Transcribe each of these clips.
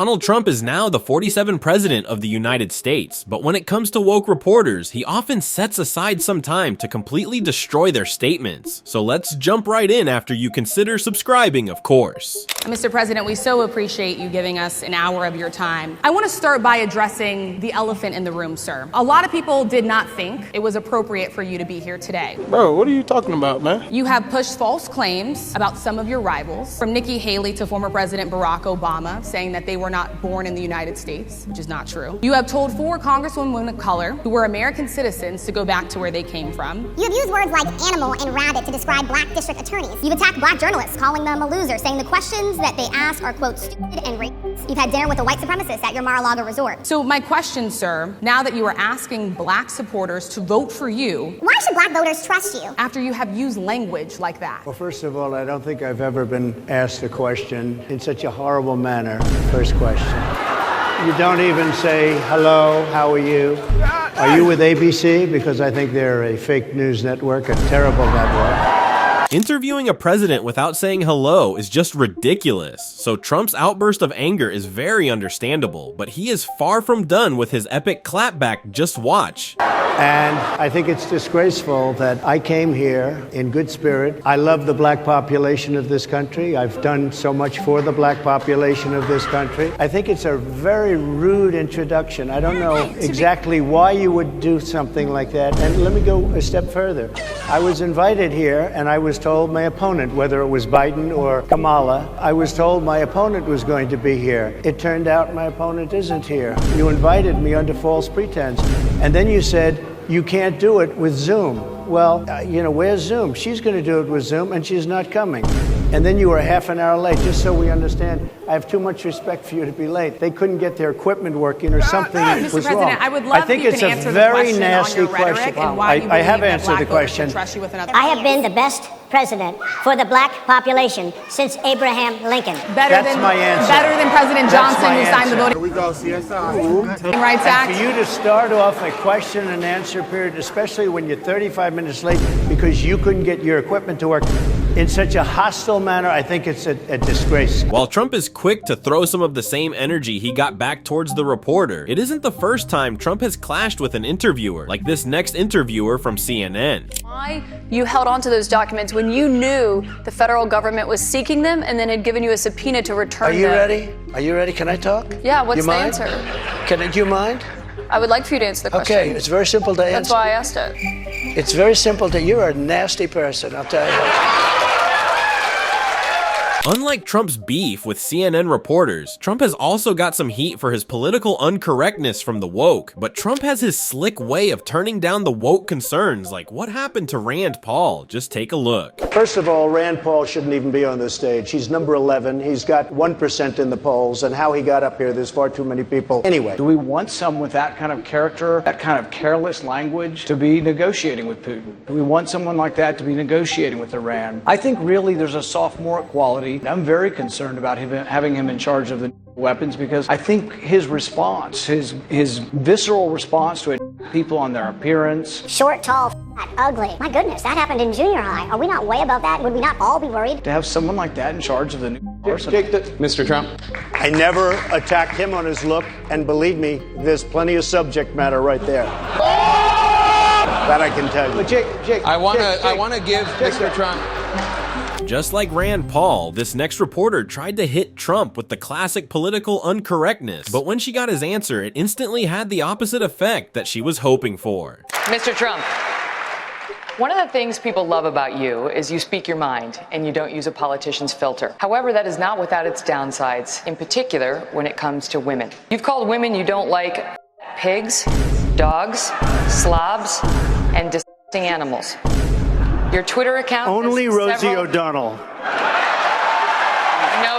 Donald Trump is now the 47th president of the United States, but when it comes to woke reporters, he often sets aside some time to completely destroy their statements. So let's jump right in after you consider subscribing, of course. Mr. President, we so appreciate you giving us an hour of your time. I want to start by addressing the elephant in the room, sir. A lot of people did not think it was appropriate for you to be here today. Bro, what are you talking about, man? You have pushed false claims about some of your rivals, from Nikki Haley to former President Barack Obama, saying that they were not born in the United States, which is not true. You have told 4 congresswomen of color who were American citizens to go back to where they came from. You have used words like animal and rabbit to describe black district attorneys. You've attacked black journalists, calling them a loser, saying the questions that they ask are, quote, stupid and racist. You've had dinner with a white supremacist at your Mar-a-Lago resort. So my question, sir, now that you are asking black supporters to vote for you, why should black voters trust you? After you have used language like that? Well, first of all, I don't think I've ever been asked a question in such a horrible manner. First question. You don't even say, hello, how are you? Are you with ABC? Because I think they're a fake news network, a terrible network. Interviewing a president without saying hello is just ridiculous, so Trump's outburst of anger is very understandable, but he is far from done with his epic clapback. Just watch. And I think it's disgraceful that I came here in good spirit. I love the black population of this country. I've done so much for the black population of this country. I think it's a very rude introduction. I don't know exactly why you would do something like that. And let me go a step further. I was invited here and I was told my opponent, whether it was Biden or Kamala, I was told my opponent was going to be here. It turned out my opponent isn't here. You invited me under false pretense. And then you said, you can't do it with Zoom. Well, where's Zoom? She's going to do it with Zoom, and she's not coming. And then you were half an hour late, just so we understand. I have too much respect for you to be late. They couldn't get their equipment working or something was Mr. President, wrong. I would love I think if you it's can a answer very the question nasty on your rhetoric question. and why you I have believe that answered the black voters question. should trust you with another. I have been the best president for the black population since Abraham Lincoln. That's my answer. Better than President Johnson, who signed the answer. Voting Here we go, CSI. Rights Act. For you to start off a question and answer period, especially when you're 35 minutes late because you couldn't get your equipment to work in such a hostile manner, I think it's a disgrace. While Trump is quick to throw some of the same energy he got back towards the reporter, it isn't the first time Trump has clashed with an interviewer, like this next interviewer from CNN. Why you held on to those documents when you knew the federal government was seeking them and then had given you a subpoena to return them? Are you ready? Are you ready? Can I talk? Yeah, what's you the mind? answer? Do you mind? I would like for you to answer the question. Okay, it's very simple to answer. That's why I asked it. It's very simple to, you're a nasty person, I'll tell you. Unlike Trump's beef with CNN reporters, Trump has also got some heat for his political uncorrectness from the woke, but Trump has his slick way of turning down the woke concerns, like what happened to Rand Paul. Just take a look. First of all, Rand Paul shouldn't even be on this stage. He's number 11. He's got 1% in the polls, and how he got up here, there's far too many people. Anyway. Do we want someone with that kind of character, that kind of careless language to be negotiating with Putin? Do we want someone like that to be negotiating with Iran? I think really there's a sophomoric quality. I'm very concerned about having him in charge of the weapons because I think his response, his visceral response to people on their appearance. Short, tall, fat, ugly. My goodness, that happened in junior high. Are we not way above that? Would we not all be worried? To have someone like that in charge of the nuclear arsenal. Mr. Trump. I never attacked him on his look, and believe me, there's plenty of subject matter right there. That I can tell you. But Jake, I want to give Mr. Trump. Just like Rand Paul, this next reporter tried to hit Trump with the classic political uncorrectness, but when she got his answer, it instantly had the opposite effect that she was hoping for. Mr. Trump, one of the things people love about you is you speak your mind and you don't use a politician's filter. However, that is not without its downsides, in particular when it comes to women. You've called women you don't like pigs, dogs, slobs, and disgusting animals. Your Twitter account Only Rosie O'Donnell. No,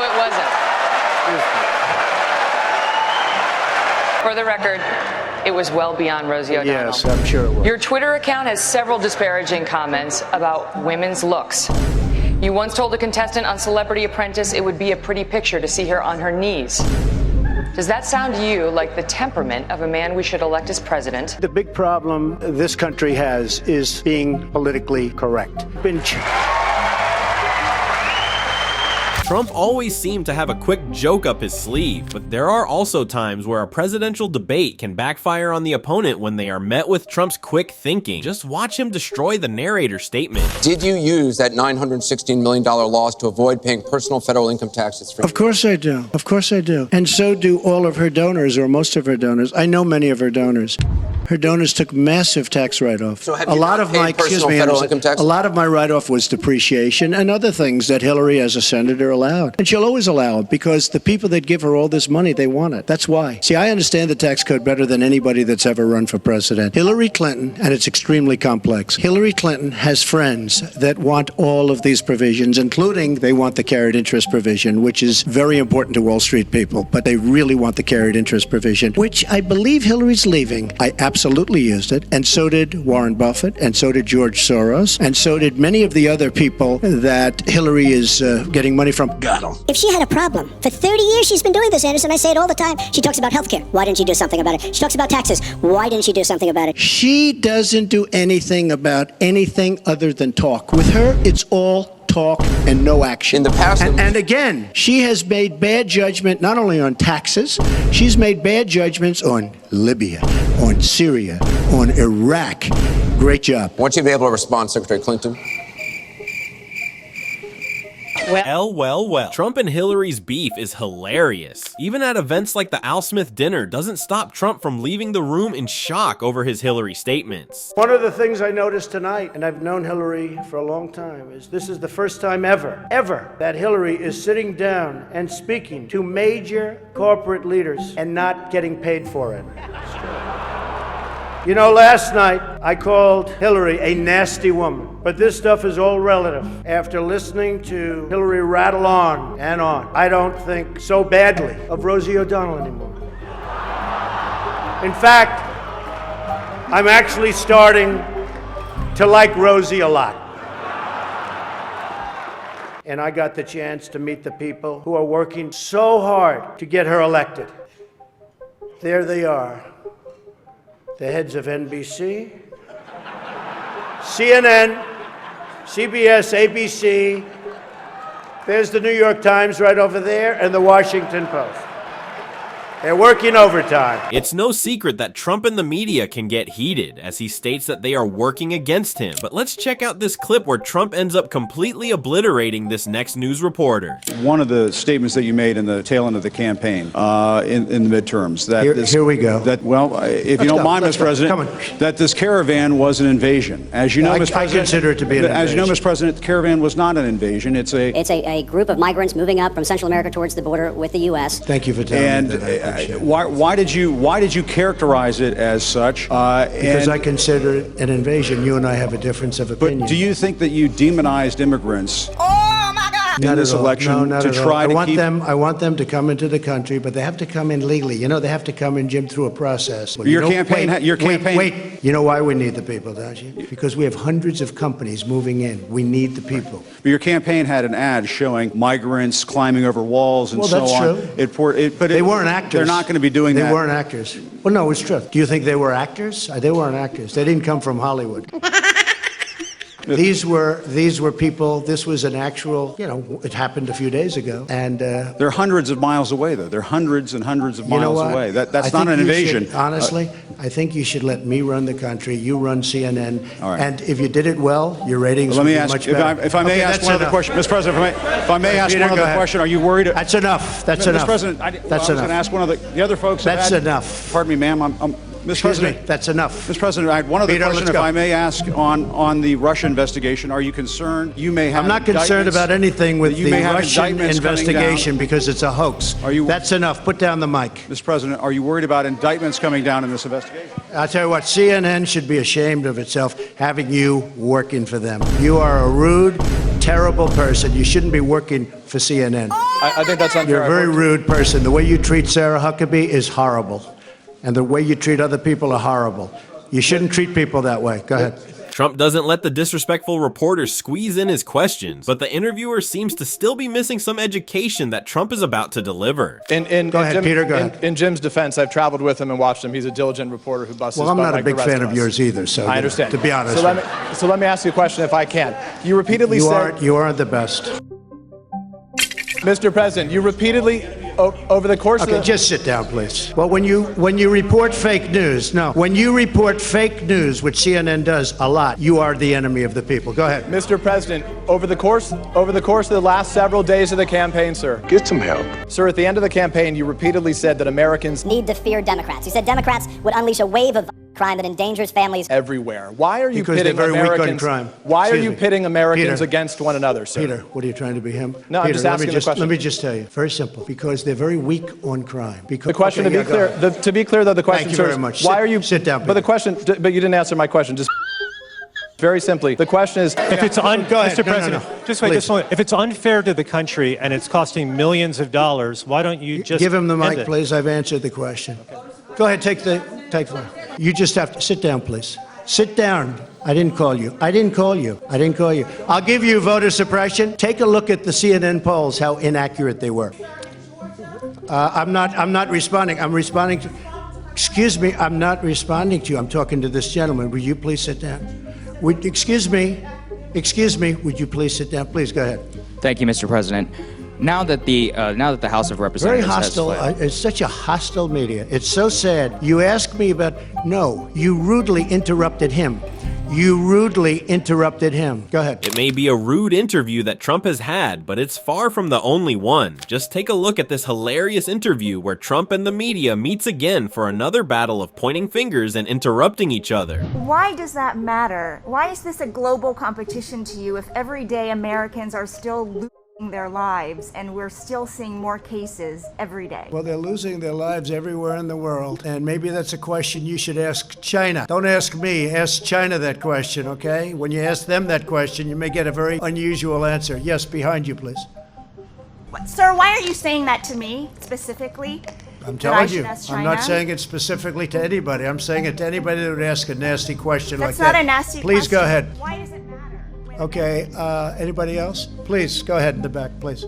it wasn't. For the record, it was well beyond Rosie O'Donnell. Yes, I'm sure it was. Your Twitter account has several disparaging comments about women's looks. You once told a contestant on Celebrity Apprentice it would be a pretty picture to see her on her knees. Does that sound to you like the temperament of a man we should elect as president? The big problem this country has is being politically correct. Trump always seemed to have a quick joke up his sleeve, but there are also times where a presidential debate can backfire on the opponent when they are met with Trump's quick thinking. Just watch him destroy the narrator statement. Did you use that $916 million loss to avoid paying personal federal income taxes? Of course I do. Of course I do. And so do all of her donors, or most of her donors. I know many of her donors. Her donors took massive tax write-off. So have a you lot not of paid my personal federal income tax? A lot of my write-off was depreciation and other things that Hillary, as a senator, allowed. And she'll always allow it because the people that give her all this money, they want it. That's why. See, I understand the tax code better than anybody that's ever run for president. Hillary Clinton, and it's extremely complex, Hillary Clinton has friends that want all of these provisions, including they want the carried interest provision, which is very important to Wall Street people, but they really want the carried interest provision, which I believe Hillary's leaving. I absolutely used it, and so did Warren Buffett, and so did George Soros, and so did many of the other people that Hillary is getting money from. Got 'em. If she had a problem, for 30 years she's been doing this, Anderson. I say it all the time. She talks about healthcare. Why didn't she do something about it? She talks about taxes. Why didn't she do something about it? She doesn't do anything about anything other than talk. With her, it's all talk and no action. In the past, and again, she has made bad judgment not only on taxes, she's made bad judgments on Libya, on Syria, on Iraq. Great job. I want you to be able to respond, Secretary Clinton. Well. Trump and Hillary's beef is hilarious. Even at events like the Al Smith dinner doesn't stop Trump from leaving the room in shock over his Hillary statements. One of the things I noticed tonight, and I've known Hillary for a long time, is this is the first time ever, that Hillary is sitting down and speaking to major corporate leaders and not getting paid for it. You know, last night I called Hillary a nasty woman, but this stuff is all relative. After listening to Hillary rattle on and on, I don't think so badly of Rosie O'Donnell anymore. In fact, I'm actually starting to like Rosie a lot. And I got the chance to meet the people who are working so hard to get her elected. There they are. The heads of NBC, CNN, CBS, ABC. There's the New York Times right over there, and the Washington Post. They're working overtime. It's no secret that Trump and the media can get heated as he states that they are working against him. But let's check out this clip where Trump ends up completely obliterating this next news reporter. One of the statements that you made in the tail end of the campaign in the midterms. That here we go. That, well, if you don't mind, Mr. President, that this caravan was an invasion. As you know, Mr. President, I consider it to be an invasion. As you know, Mr. President, the caravan was not an invasion. It's a group of migrants moving up from Central America towards the border with the U.S. Thank you for telling me that. Why did you characterize it as such? Because I consider it an invasion. You and I have a difference of opinion. But do you think that you demonized immigrants? In this election to try to keep them? I want them to come into the country, but they have to come in legally. You know, they have to come in, Jim, through a process. Your campaign. Wait. You know why we need the people, don't you? Because we have hundreds of companies moving in. We need the people. But your campaign had an ad showing migrants climbing over walls and so on. Well, that's true. But they weren't actors. They're not going to be doing that. They weren't actors. Well, no, it's true. Do you think they were actors? They weren't actors. They didn't come from Hollywood. These were people. This was an actual, it happened a few days ago, and they're hundreds of miles away, though. They're hundreds and hundreds of miles away. That's not an invasion. Honestly, I think you should let me run the country. You run CNN, all right. And if you did it well, your ratings would be much better. If I may ask one other question, Mr. President. If I may ask one other question, are you worried? That's enough. That's enough. Mr. President, I was going to ask one of the other folks. That's enough. Pardon me, ma'am. Mr. President, that's enough. Mr. President, I had one other question, if I may ask, on the Russia investigation. Are you concerned? You may have. I'm not concerned about anything with the Russian investigation because it's a hoax. That's enough. Put down the mic. Mr. President, are you worried about indictments coming down in this investigation? I'll tell you what, CNN should be ashamed of itself having you working for them. You are a rude, terrible person. You shouldn't be working for CNN. I think that's unfair. You're a very rude person. The way you treat Sarah Huckabee is horrible. And the way you treat other people are horrible. You shouldn't treat people that way. Go ahead. Trump doesn't let the disrespectful reporter squeeze in his questions, but the interviewer seems to still be missing some education that Trump is about to deliver. Go ahead, Peter, go ahead. In Jim's defense, I've traveled with him and watched him. He's a diligent reporter who busts his butt. Well, I'm not like a big fan of yours either, so I understand. To be honest. So let me ask you a question if I can. You repeatedly said you aren't the best. Mr. President, you repeatedly, over the course of the... just sit down, please. Well, when you report fake news, when you report fake news, which CNN does a lot, you are the enemy of the people. Go ahead. Mr. President, over the course of the last several days of the campaign, sir. Get some help. Sir, at the end of the campaign, you repeatedly said that Americans need to fear Democrats. You said Democrats would unleash a wave of crime that endangers families everywhere. Why are you because pitting they're very Americans? Weak on crime. Why Excuse are you me. pitting Americans Peter, against one another, sir? Peter, what are you trying to be him? No, Peter, I'm just asking the question. Let me just tell you, very simple. Because they're very weak on crime. Because, the question, okay, to be clear, though, the question, Thank you sir, very much. Why are you? Sit down, Peter. But the question, but you didn't answer my question. Just very simply, the question is, if it's Go ahead. Mr. President, just wait, if it's unfair to the country and it's costing millions of dollars, why don't you just give him the mic, end it? please? I've answered the question. Okay. Go ahead, take the. You just have to sit down, please. Sit down. I didn't call you. I didn't call you. I didn't call you. I'll give you voter suppression. Take a look at the CNN polls, how inaccurate they were. I'm not responding. I'm responding to. Excuse me. I'm not responding to you. I'm talking to this gentleman. Would you please sit down? Excuse me. Would you please sit down? Please go ahead. Thank you, Mr. President. Now that the House of Representatives very hostile. It's such a hostile media. It's so sad. You asked me about. No, you rudely interrupted him. Go ahead. It may be a rude interview that Trump has had, but it's far from the only one. Just take a look at this hilarious interview where Trump and the media meets again for another battle of pointing fingers and interrupting each other. Why does that matter? Why is this a global competition to you if everyday Americans are still losing their lives and we're still seeing more cases every day? Well, they're losing their lives everywhere in the world, and maybe that's a question you should ask China. Don't ask me, ask China that question, okay? When you ask them that question, you may get a very unusual answer. Yes, behind you, please. Sir, why are you saying that to me specifically? I'm telling you, I'm not saying it specifically to anybody. I'm saying it to anybody that would ask a nasty question like that. That's not a nasty question. Please go ahead. Why does it matter? Okay, anybody else? Please, go ahead in the back, please.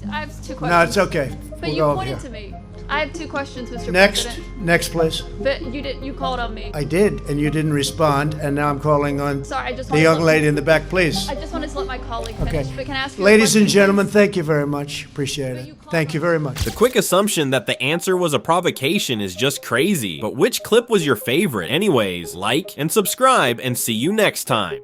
I have two questions. No, it's okay. But you pointed to me. I have two questions, Mr. President. Next, please. But you called on me. I did, and you didn't respond, and now I'm calling on Sorry, the young lady in the back, please. I just wanted to let my colleague finish, Okay. but can I ask you Ladies a and question, gentlemen, please? thank you very much. Appreciate it. Thank you very much. The quick assumption that the answer was a provocation is just crazy. But which clip was your favorite? Anyways, like and subscribe and see you next time.